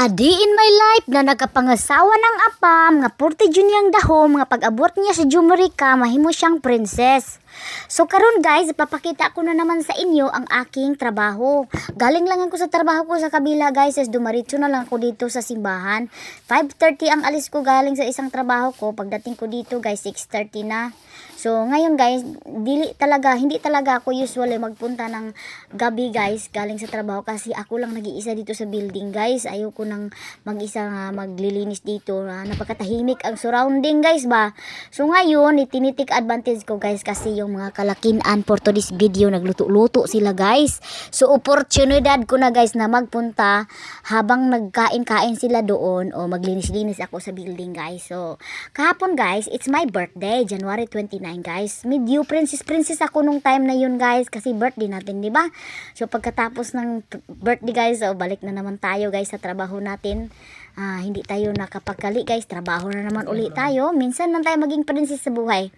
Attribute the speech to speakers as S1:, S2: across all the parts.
S1: Adi in my life na nagapangasawa ng apam nga 40 June yang dahom nga pag-abot niya sa Jumerica mahimo siyang princess. So karon guys, ipapakita ko na naman sa inyo ang aking trabaho. Galing lang ako sa trabaho ko sa kabila guys, as dumaritso na lang ako dito sa simbahan. 5:30 ang alis ko galing sa isang trabaho ko. Pagdating ko dito guys, 6:30 na. So ngayon guys, hindi talaga ako usually magpunta ng gabi guys galing sa trabaho kasi ako lang nag-iisa dito sa building guys. Ayoko nang mag-isa nga maglilinis dito. Napakatahimik ang surrounding guys ba. So ngayon, itinitik advantage ko guys kasi yung mga kalakinan for today's video nagluto-luto sila guys. So oportunidad ko na guys na magpunta habang nagkain-kain sila doon o maglinis-linis ako sa building guys. So kahapon guys, it's my birthday, January 29 guys. Medyo princess ako nung time na yun guys kasi birthday natin, di ba? So pagkatapos ng birthday guys, so balik na naman tayo guys sa trabaho natin. Hindi tayo nakapagkali guys, trabaho na naman uli tayo. Minsan lang tayo maging princess sa buhay.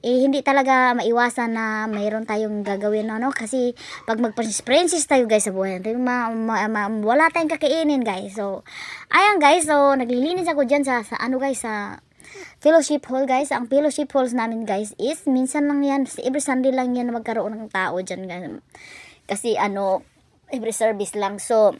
S1: Hindi talaga maiwasan na mayroon tayong gagawin ano, kasi pag mag-princess tayo guys sa buhay, wala tayong kakainin guys. So ayan guys, so naglilinis ako dyan sa ano guys, sa fellowship hall guys. Ang fellowship halls namin guys is minsan lang yan, every Sunday lang yan na magkaroon ng tao dyan guys. Kasi ano, every service lang. So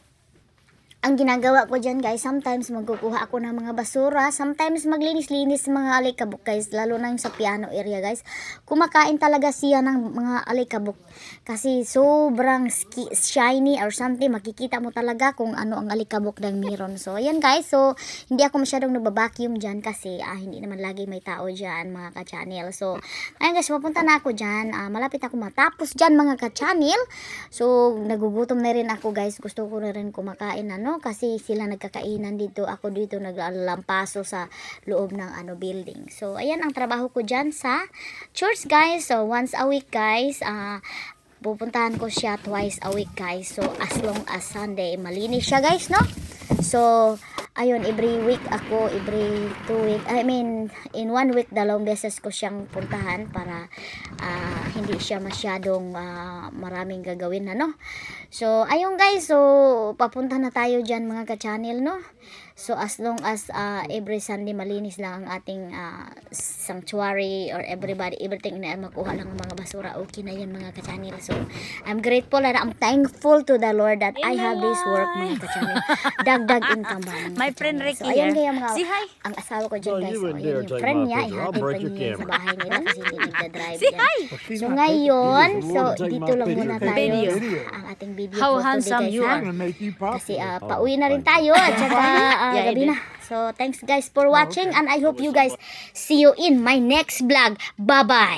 S1: ang ginagawa ko dyan guys, sometimes magkukuha ako ng mga basura, sometimes maglinis-linis mga alikabok guys, lalo na yung sa piano area guys. Kumakain talaga siya ng mga alikabok kasi sobrang shiny or something. Makikita mo talaga kung ano ang alikabok ng meron. So ayan guys, so hindi ako masyadong nagbabacuum dyan kasi hindi naman lagi may tao dyan mga ka-channel. So ayan guys, mapunta na ako dyan, malapit ako matapos dyan mga ka-channel. So nagugutom na rin ako guys, gusto ko na rin kumakain ano, kasi sila nagkakainan dito, ako dito naglalampaso sa loob ng building. So ayan ang trabaho ko dyan sa church guys. So once a week guys, pupuntahan ko siya twice a week guys. So as long as Sunday malinis siya guys, no? So ayun, every week ako, every 2 week, in 1 week, 2 beses ko siyang puntahan para hindi siya masyadong maraming gagawin, ano. So, ayun guys, so, papunta na tayo dyan mga ka-channel, no. So, as long as every Sunday malinis lang ang ating sanctuary or everything na makuha lang ang mga basura, okay na yan mga ka-channel. So, I'm grateful and I'm thankful to the Lord that I have this work mga ka-channel. Dagdag income ba?
S2: My friend Ricky
S1: so, ayun kaya mga,
S2: say hi.
S1: ang asawa ko dyan guys, so,
S3: you
S1: ayun
S3: dare
S1: yung
S3: take
S1: friend
S3: my
S1: niya,
S3: picture. I'll
S1: ihatid
S3: break
S1: pa
S3: your
S1: niya sa
S3: camera.
S1: bahay nila kasi hindi nagdadrive
S2: Say
S1: yan.
S2: hi.
S1: So ngayon, so
S3: Take
S1: dito
S3: my
S1: lang
S3: picture.
S1: muna
S3: Take
S1: tayo
S2: video.
S1: ang ating video
S2: How
S1: for today
S2: handsome
S1: guys
S2: you
S1: ha.
S2: are.
S1: Kasi pauwi na rin tayo at saka
S2: Yeah,
S1: gabi
S2: I
S1: na. So thanks guys for watching and I hope you guys see you in my next vlog. Bye bye.